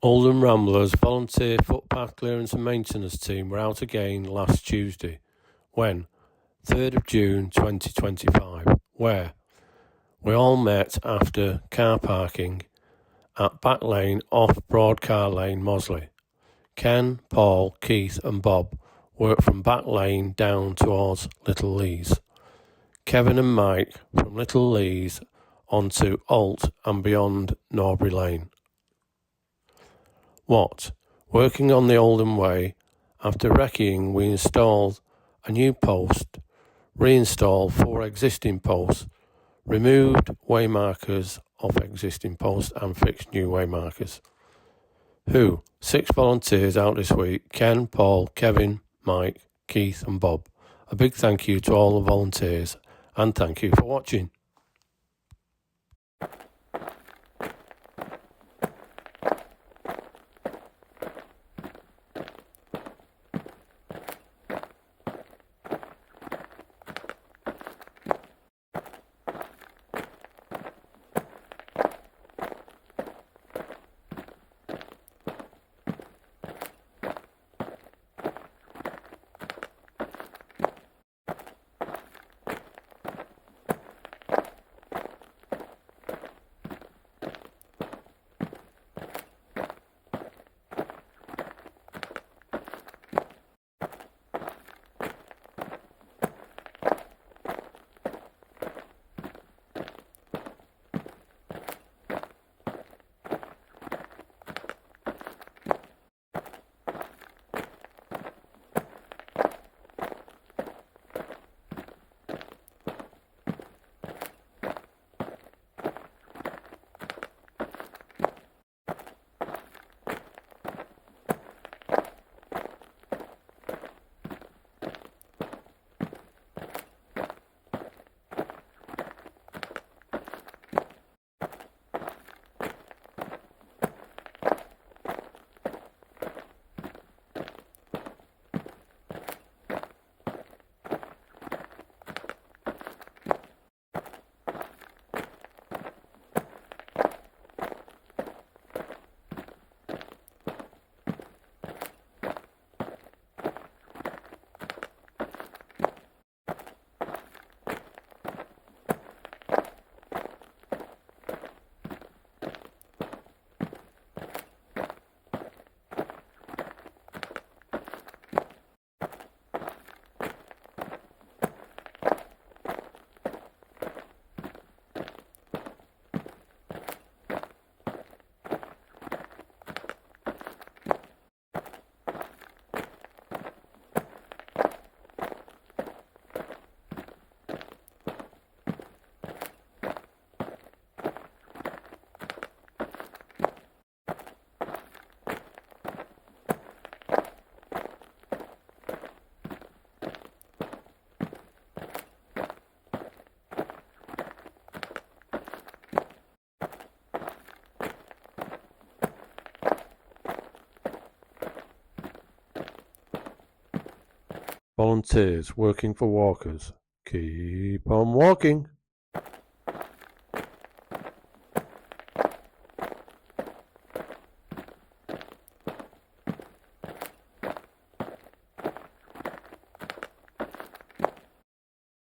Oldham Ramblers volunteer footpath clearance and maintenance team were out again last Tuesday, when 3rd of June 2025, where we all met after car parking at Back Lane off Broadcarr Lane Mossley. Ken, Paul, Keith and Bob worked from Back Lane down towards Little Lees. Kevin and Mike from Little Lees onto Alt and beyond Norbury Lane. Working on the Oldham Way, after reccying we installed a new post, reinstalled 4 existing posts, removed waymarkers off existing posts and fixed new waymarkers. 6 volunteers out this week: Ken, Paul, Kevin, Mike, Keith and Bob. A big thank you to all the volunteers and thank you for watching. Volunteers working for walkers. Keep on walking.